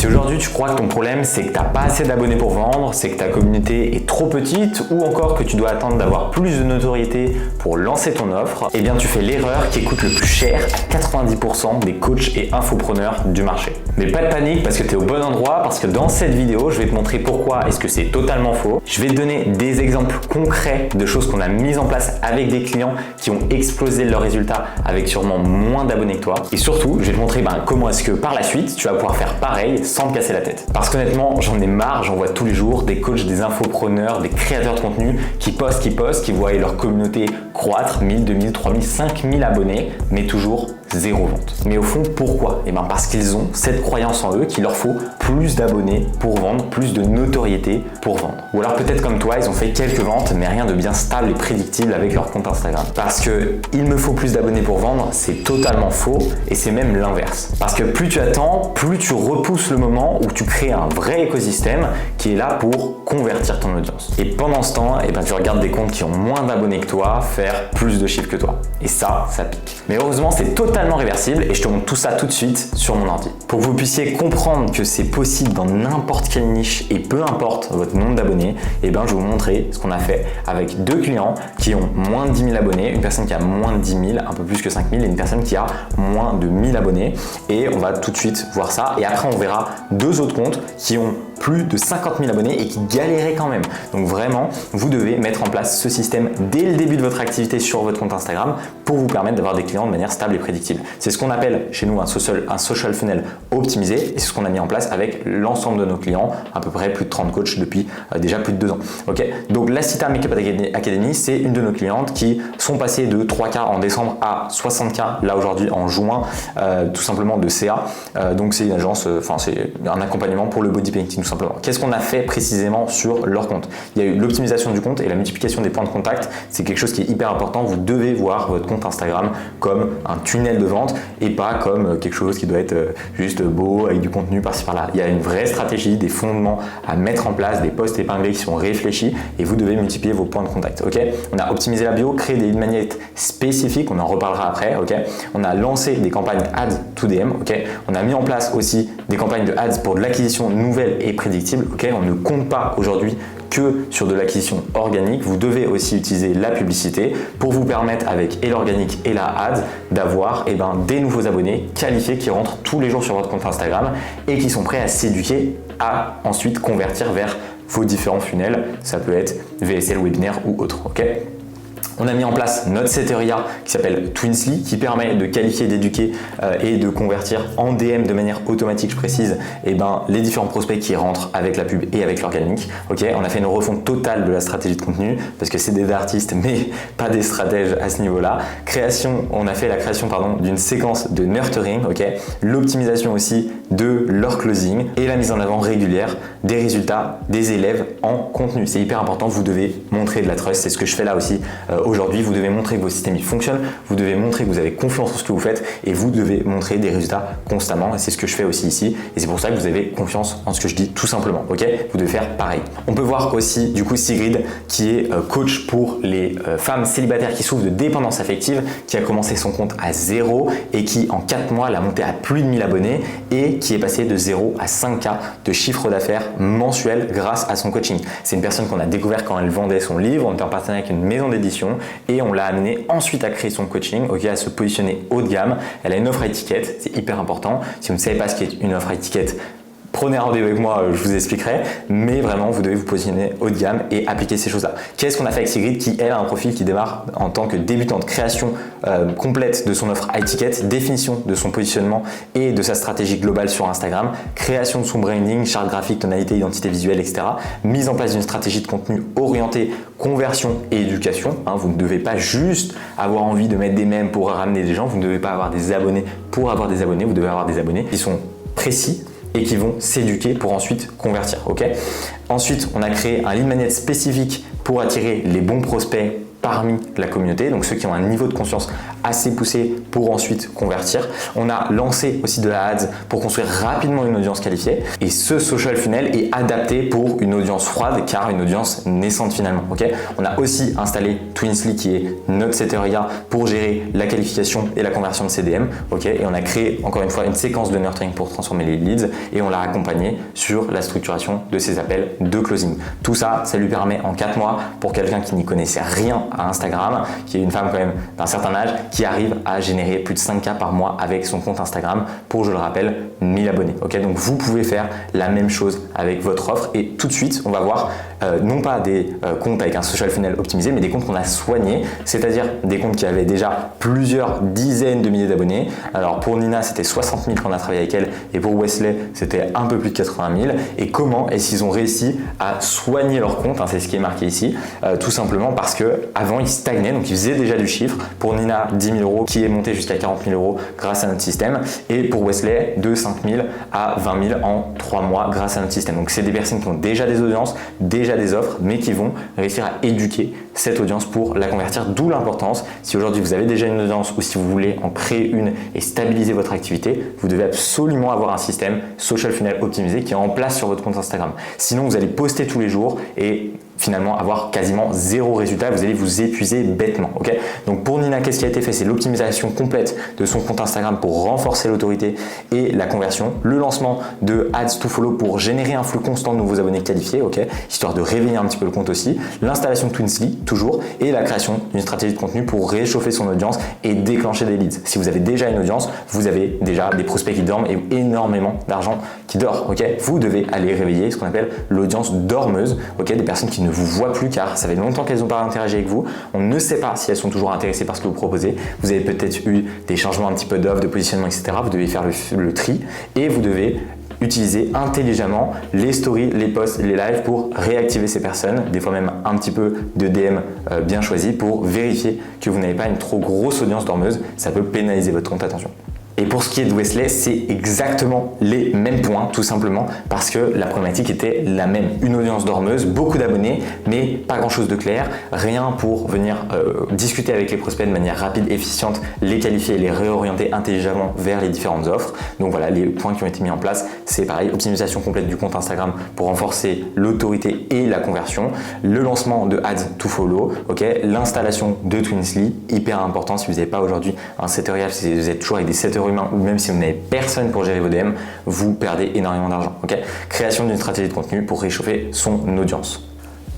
Si aujourd'hui tu crois que ton problème c'est que tu n'as pas assez d'abonnés pour vendre, c'est que ta communauté est trop petite ou encore que tu dois attendre d'avoir plus de notoriété pour lancer ton offre, eh bien tu fais l'erreur qui coûte le plus cher à 90% des coachs et infopreneurs du marché. Mais pas de panique parce que tu es au bon endroit, parce que dans cette vidéo, je vais te montrer pourquoi est-ce que c'est totalement faux. Je vais te donner des exemples concrets de choses qu'on a mises en place avec des clients qui ont explosé leurs résultats avec sûrement moins d'abonnés que toi. Et surtout, je vais te montrer comment est-ce que par la suite, tu vas pouvoir faire pareil sans te casser la tête. Parce qu'honnêtement, j'en ai marre, j'en vois tous les jours des coachs, des infopreneurs, des créateurs de contenu qui postent, qui voient leur communauté croître, 1000, 2000, 3000, 5000 abonnés, mais toujours zéro vente. Mais au fond, pourquoi? Eh bien parce qu'ils ont cette croyance en eux qu'il leur faut plus d'abonnés pour vendre, plus de notoriété pour vendre. Ou alors peut-être comme toi, ils ont fait quelques ventes, mais rien de bien stable et prédictible avec leur compte Instagram. Parce que il me faut plus d'abonnés pour vendre, c'est totalement faux et c'est même l'inverse. Parce que plus tu attends, plus tu repousses le moment où tu crées un vrai écosystème qui est là pour convertir ton audience. Et pendant ce temps, tu regardes des comptes qui ont moins d'abonnés que toi faire plus de chiffres que toi. Et ça pique. Mais heureusement, c'est totalement réversible et je te montre tout ça tout de suite sur mon ordi. Pour que vous puissiez comprendre que c'est possible dans n'importe quelle niche et peu importe votre nombre d'abonnés, je vais vous montrer ce qu'on a fait avec deux clients qui ont moins de 10 000 abonnés, une personne qui a moins de 10 000, un peu plus que 5 000 et une personne qui a moins de 1000 abonnés. Et on va tout de suite voir ça et après on verra deux autres comptes qui ont plus de 50 000 abonnés et qui galéraient quand même. Donc vraiment, vous devez mettre en place ce système dès le début de votre activité sur votre compte Instagram pour vous permettre d'avoir des clients de manière stable et prédictible. C'est ce qu'on appelle chez nous un social funnel optimisé et c'est ce qu'on a mis en place avec l'ensemble de nos clients, à peu près plus de 30 coachs depuis déjà plus de 2 ans. Ok, donc la Cita Makeup Academy, c'est une de nos clientes qui sont passées de 3K en décembre à 60K là aujourd'hui en juin, tout simplement de CA. Donc c'est une agence, c'est un accompagnement pour le body painting tout simplement. Qu'est-ce qu'on a fait précisément sur leur compte? Il y a eu l'optimisation du compte et la multiplication des points de contact. C'est quelque chose qui est hyper important. Vous devez voir votre compte Instagram comme un tunnel de vente et pas comme quelque chose qui doit être juste beau avec du contenu par-ci par-là. Il y a une vraie stratégie, des fondements à mettre en place, des posts épinglés qui sont réfléchis et vous devez multiplier vos points de contact. Ok, on a optimisé la bio, créé des lead magnets spécifiques, on en reparlera après. Ok, on a lancé des campagnes ads to DM. Ok, on a mis en place aussi des campagnes de ads pour de l'acquisition nouvelle et prédictible. Ok, on ne compte pas aujourd'hui que sur de l'acquisition organique. Vous devez aussi utiliser la publicité pour vous permettre avec et l'organique et la ad d'avoir des nouveaux abonnés qualifiés qui rentrent tous les jours sur votre compte Instagram et qui sont prêts à s'éduquer à ensuite convertir vers vos différents funnels. Ça peut être VSL, webinaire ou autre. Ok. On a mis en place notre Seteria qui s'appelle Twinsly qui permet de qualifier, d'éduquer et de convertir en DM de manière automatique, je précise, les différents prospects qui rentrent avec la pub et avec l'organique. Ok, on a fait une refonte totale de la stratégie de contenu parce que c'est des artistes mais pas des stratèges à ce niveau-là. On a fait la création d'une séquence de nurturing, ok, l'optimisation aussi de leur closing et la mise en avant régulière des résultats des élèves en contenu. C'est hyper important, vous devez montrer de la trust, c'est ce que je fais là aussi. Aujourd'hui, vous devez montrer que vos systèmes fonctionnent, vous devez montrer que vous avez confiance en ce que vous faites et vous devez montrer des résultats constamment et c'est ce que je fais aussi ici et c'est pour ça que vous avez confiance en ce que je dis tout simplement. Ok, vous devez faire pareil. On peut voir aussi du coup Sigrid qui est coach pour les femmes célibataires qui souffrent de dépendance affective, qui a commencé son compte à 0 et qui en 4 mois l'a monté à plus de 1000 abonnés et qui est passé de 0 à 5K de chiffre d'affaires mensuel grâce à son coaching. C'est une personne qu'on a découvert quand elle vendait son livre, on était en partenariat avec une maison d'édition et on l'a amené ensuite à créer son coaching, ok, à se positionner haut de gamme. Elle a une offre à étiquette, c'est hyper important. Si vous ne savez pas ce qu'est une offre à étiquette, prenez rendez-vous avec moi, je vous expliquerai, mais vraiment vous devez vous positionner haut de gamme et appliquer ces choses-là. Qu'est-ce qu'on a fait avec Sigrid qui elle a un profil qui démarre en tant que débutante, création complète de son offre à étiquette, définition de son positionnement et de sa stratégie globale sur Instagram, création de son branding, charte graphique, tonalité, identité visuelle, etc. Mise en place d'une stratégie de contenu orientée conversion et éducation. Vous ne devez pas juste avoir envie de mettre des mèmes pour ramener des gens, vous ne devez pas avoir des abonnés pour avoir des abonnés, vous devez avoir des abonnés qui sont précis et qui vont s'éduquer pour ensuite convertir. Ok. Ensuite, on a créé un lead magnet spécifique pour attirer les bons prospects parmi la communauté, donc ceux qui ont un niveau de conscience assez poussée pour ensuite convertir. On a lancé aussi de la ads pour construire rapidement une audience qualifiée. Et ce social funnel est adapté pour une audience froide car une audience naissante finalement. Okay, on a aussi installé Twinsly qui est notre Seteria pour gérer la qualification et la conversion de CDM. Okay, et on a créé encore une fois une séquence de nurturing pour transformer les leads et on l'a accompagné sur la structuration de ses appels de closing. Tout ça, ça lui permet en 4 mois pour quelqu'un qui n'y connaissait rien à Instagram, qui est une femme quand même d'un certain âge, qui arrive à générer plus de 5K par mois avec son compte Instagram pour, je le rappelle, 1000 abonnés. Okay, donc vous pouvez faire la même chose avec votre offre et tout de suite, on va voir non pas des comptes avec un social funnel optimisé, mais des comptes qu'on a soignés, c'est-à-dire des comptes qui avaient déjà plusieurs dizaines de milliers d'abonnés. Alors pour Nina, c'était 60 000 qu'on a travaillé avec elle et pour Wesley, c'était un peu plus de 80 000. Et comment est-ce qu'ils ont réussi à soigner leur compte, hein, c'est ce qui est marqué ici, tout simplement parce que avant ils stagnaient, donc ils faisaient déjà du chiffre. Pour Nina, 10 000 euros qui est monté jusqu'à 40 000 euros grâce à notre système et pour Wesley, de 5 000 à 20 000 en 3 mois grâce à notre système. Donc c'est des personnes qui ont déjà des audiences, déjà des offres, mais qui vont réussir à éduquer cette audience pour la convertir, d'où l'importance. Si aujourd'hui vous avez déjà une audience ou si vous voulez en créer une et stabiliser votre activité, vous devez absolument avoir un système social funnel optimisé qui est en place sur votre compte Instagram. Sinon, vous allez poster tous les jours et finalement avoir quasiment zéro résultat, vous allez vous épuiser bêtement. Okay, donc pour Nina, qu'est-ce qui a été fait? C'est l'optimisation complète de son compte Instagram pour renforcer l'autorité et la conversion, le lancement de Ads to Follow pour générer un flux constant de nouveaux abonnés qualifiés, okay, histoire de réveiller un petit peu le compte aussi, l'installation de Twinsly toujours et la création d'une stratégie de contenu pour réchauffer son audience et déclencher des leads. Si vous avez déjà une audience, vous avez déjà des prospects qui dorment et énormément d'argent qui dort. Okay, vous devez aller réveiller ce qu'on appelle l'audience dormeuse, okay, des personnes qui ne vous voient plus car ça fait longtemps qu'elles n'ont pas interagi avec vous. On ne sait pas si elles sont toujours intéressées par ce que vous proposez. Vous avez peut-être eu des changements un petit peu d'offre, de positionnement, etc. Vous devez faire le tri et vous devez utiliser intelligemment les stories, les posts, les lives pour réactiver ces personnes, des fois même un petit peu de DM bien choisi pour vérifier que vous n'avez pas une trop grosse audience dormeuse. Ça peut pénaliser votre compte, attention. Et pour ce qui est de Wesley, c'est exactement les mêmes points, tout simplement parce que la problématique était la même. Une audience dormeuse, beaucoup d'abonnés, mais pas grand chose de clair, rien pour venir discuter avec les prospects de manière rapide, efficiente, les qualifier et les réorienter intelligemment vers les différentes offres. Donc voilà, les points qui ont été mis en place, c'est pareil, optimisation complète du compte Instagram pour renforcer l'autorité et la conversion, le lancement de Ads to Follow, okay, l'installation de Twinsly, hyper important si vous n'avez pas aujourd'hui un setter, si vous êtes toujours avec des setters humain ou même si vous n'avez personne pour gérer vos DM, vous perdez énormément d'argent. Okay, création d'une stratégie de contenu pour réchauffer son audience.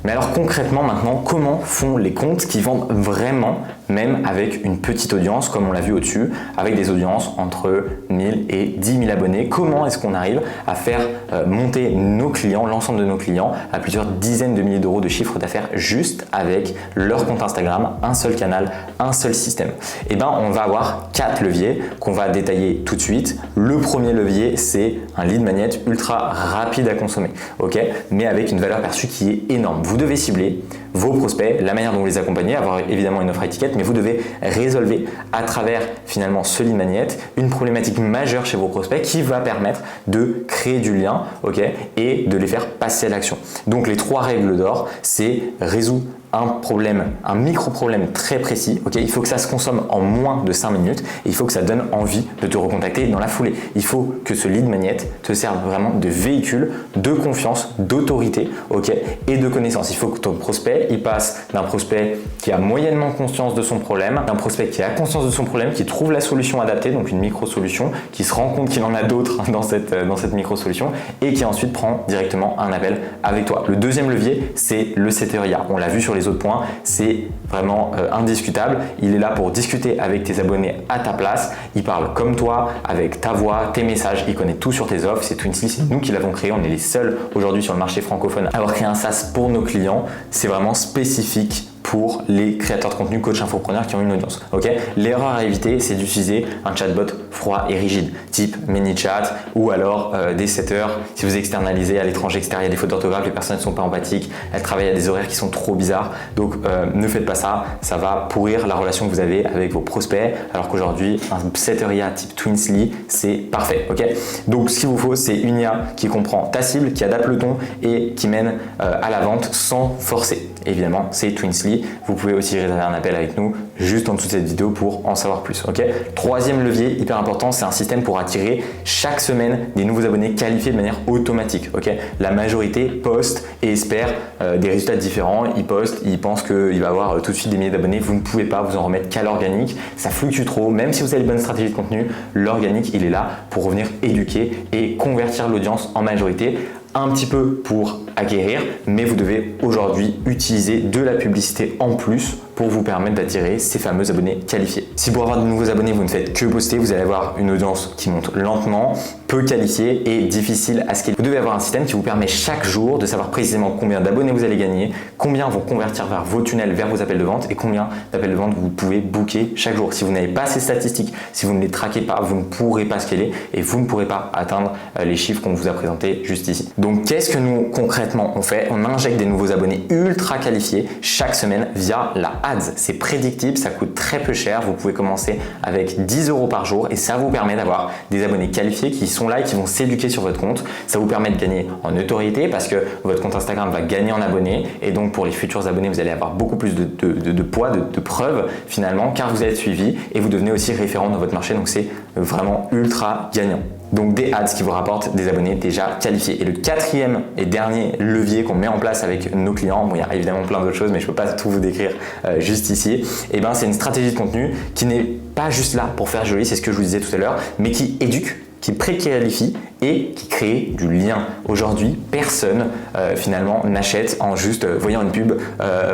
Mais alors concrètement maintenant, comment font les comptes qui vendent vraiment, même avec une petite audience, comme on l'a vu au-dessus, avec des audiences entre 1000 et 10 000 abonnés? Comment est-ce qu'on arrive à faire monter nos clients, l'ensemble de nos clients, à plusieurs dizaines de milliers d'euros de chiffre d'affaires juste avec leur compte Instagram, un seul canal, un seul système? Eh bien, on va avoir 4 leviers qu'on va détailler tout de suite. Le premier levier, c'est un lead magnet ultra rapide à consommer, okay, mais avec une valeur perçue qui est énorme. Vous devez cibler vos prospects, la manière dont vous les accompagnez, avoir évidemment une offre à étiquette, mais vous devez résolver à travers finalement ce lead magnet une problématique majeure chez vos prospects qui va permettre de créer du lien, okay, et de les faire passer à l'action. Donc les 3 règles d'or, c'est résoudre un problème, un micro-problème très précis. Okay, il faut que ça se consomme en moins de 5 minutes et il faut que ça donne envie de te recontacter dans la foulée. Il faut que ce lead magnet te serve vraiment de véhicule de confiance, d'autorité, okay, et de connaissance. Il faut que ton prospect, il passe d'un prospect qui a moyennement conscience de son problème, d'un prospect qui a conscience de son problème, qui trouve la solution adaptée, donc une micro-solution, qui se rend compte qu'il en a d'autres dans cette micro-solution et qui ensuite prend directement un appel avec toi. Le deuxième levier, c'est le Seteria. On l'a vu sur les autres points, c'est vraiment indiscutable. Il est là pour discuter avec tes abonnés à ta place. Il parle comme toi, avec ta voix, tes messages. Il connaît tout sur tes offres. C'est Twinsly, c'est nous qui l'avons créé. On est les seuls aujourd'hui sur le marché francophone à avoir créé un SaaS pour nos clients. C'est vraiment spécifique pour les créateurs de contenu, coach infopreneurs qui ont une audience. Okay, l'erreur à éviter, c'est d'utiliser un chatbot froid et rigide, type ManyChat ou alors des setters. Si vous externalisez à l'étranger, etc., il y a des fautes d'orthographe, les personnes ne sont pas empathiques, elles travaillent à des horaires qui sont trop bizarres. Donc ne faites pas ça, ça va pourrir la relation que vous avez avec vos prospects. Alors qu'aujourd'hui, un Seteria type Twinsly, c'est parfait. Okay, donc ce qu'il vous faut, c'est une IA qui comprend ta cible, qui adapte le ton et qui mène à la vente sans forcer. Évidemment, c'est Twinsly. Vous pouvez aussi réserver un appel avec nous juste en dessous de cette vidéo pour en savoir plus. Ok. Troisième levier hyper important, c'est un système pour attirer chaque semaine des nouveaux abonnés qualifiés de manière automatique. Ok. La majorité poste et espère des résultats différents. Ils postent, ils pensent qu'il va avoir tout de suite des milliers d'abonnés. Vous ne pouvez pas vous en remettre qu'à l'organique. Ça fluctue trop. Même si vous avez de bonnes stratégies de contenu, l'organique, il est là pour revenir éduquer et convertir l'audience en majorité. Un petit peu pour acquérir, mais vous devez aujourd'hui utiliser de la publicité en plus pour vous permettre d'attirer ces fameux abonnés qualifiés. Si pour avoir de nouveaux abonnés, vous ne faites que poster, vous allez avoir une audience qui monte lentement, peu qualifiée et difficile à scaler. Vous devez avoir un système qui vous permet chaque jour de savoir précisément combien d'abonnés vous allez gagner, combien vont convertir vers vos tunnels, vers vos appels de vente et combien d'appels de vente vous pouvez booker chaque jour. Si vous n'avez pas ces statistiques, si vous ne les traquez pas, vous ne pourrez pas scaler et vous ne pourrez pas atteindre les chiffres qu'on vous a présentés juste ici. Donc qu'est-ce que nous concrètement on fait? On injecte des nouveaux abonnés ultra qualifiés chaque semaine via la Ads. C'est prédictible, ça coûte très peu cher. Vous pouvez commencer avec 10 € par jour et ça vous permet d'avoir des abonnés qualifiés qui sont là et qui vont s'éduquer sur votre compte. Ça vous permet de gagner en notoriété parce que votre compte Instagram va gagner en abonnés et donc pour les futurs abonnés, vous allez avoir beaucoup plus de poids, de preuves finalement car vous êtes suivi et vous devenez aussi référent dans votre marché. Donc c'est vraiment ultra gagnant. Donc des ads qui vous rapportent des abonnés déjà qualifiés. Et le quatrième et dernier levier qu'on met en place avec nos clients, bon, il y a évidemment plein d'autres choses mais je ne peux pas tout vous décrire juste ici, et ben c'est une stratégie de contenu qui n'est pas juste là pour faire joli, c'est ce que je vous disais tout à l'heure, mais qui éduque, qui préqualifie et qui crée du lien. Aujourd'hui, personne finalement n'achète en juste voyant une pub,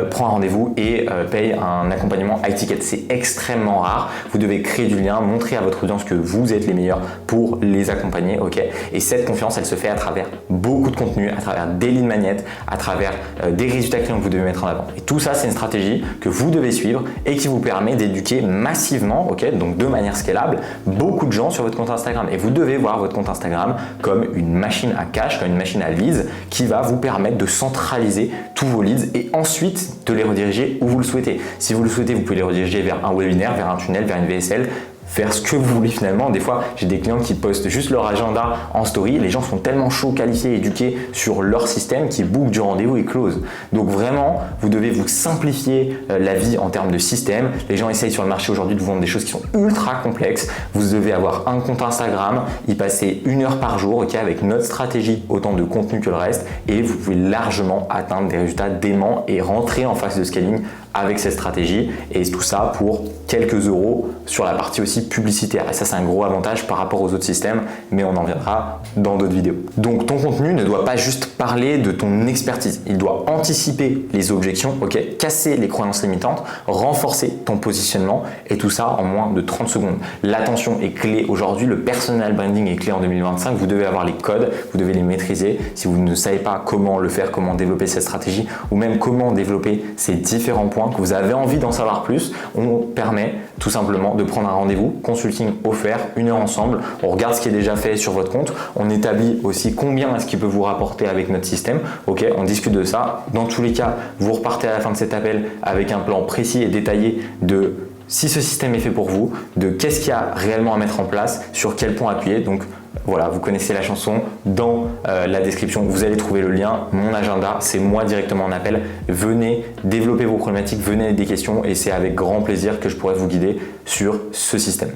prend un rendez-vous et paye un accompagnement high ticket. C'est extrêmement rare. Vous devez créer du lien, montrer à votre audience que vous êtes les meilleurs pour les accompagner. Ok. Et cette confiance, elle se fait à travers beaucoup de contenu, à travers des leads magnets, à travers des résultats clients que vous devez mettre en avant. Et tout ça, c'est une stratégie que vous devez suivre et qui vous permet d'éduquer massivement, ok, donc de manière scalable, beaucoup de gens sur votre compte Instagram. Et vous devez voir votre compte Instagram comme une machine à cash, comme une machine à leads qui va vous permettre de centraliser tous vos leads et ensuite de les rediriger où vous le souhaitez. Si vous le souhaitez, vous pouvez les rediriger vers un webinaire, vers un tunnel, vers une VSL, faire ce que vous voulez finalement. Des fois, j'ai des clients qui postent juste leur agenda en story. Les gens sont tellement chauds, qualifiés, éduqués sur leur système qu'ils bookent du rendez-vous et close. Donc vraiment, vous devez vous simplifier la vie en termes de système. Les gens essayent sur le marché aujourd'hui de vous vendre des choses qui sont ultra complexes. Vous devez avoir un compte Instagram, y passer 1 heure par jour, ok, avec notre stratégie, autant de contenu que le reste, et vous pouvez largement atteindre des résultats déments et rentrer en phase de scaling avec cette stratégie, et tout ça pour quelques euros sur la partie aussi publicitaire. Et ça, c'est un gros avantage par rapport aux autres systèmes, mais on en viendra dans d'autres vidéos. Donc ton contenu ne doit pas juste parler de ton expertise, il doit anticiper les objections, ok, casser les croyances limitantes, renforcer ton positionnement, et tout ça en moins de 30 secondes. L'attention est clé aujourd'hui, le personal branding est clé en 2025, vous devez avoir les codes, vous devez les maîtriser. Si vous ne savez pas comment le faire, comment développer cette stratégie, ou même comment développer ces différents points, que vous avez envie d'en savoir plus, on permet tout simplement de prendre un rendez-vous, consulting offert, 1 heure ensemble, on regarde ce qui est déjà fait sur votre compte, on établit aussi combien est-ce qu'il peut vous rapporter avec notre système, ok, on discute de ça. Dans tous les cas, vous repartez à la fin de cet appel avec un plan précis et détaillé de si ce système est fait pour vous, de qu'est-ce qu'il y a réellement à mettre en place, sur quel point appuyer. Donc voilà, vous connaissez la chanson, dans la description, vous allez trouver le lien, mon agenda, c'est moi directement en appel. Venez développer vos problématiques, venez avec des questions et c'est avec grand plaisir que je pourrai vous guider sur ce système.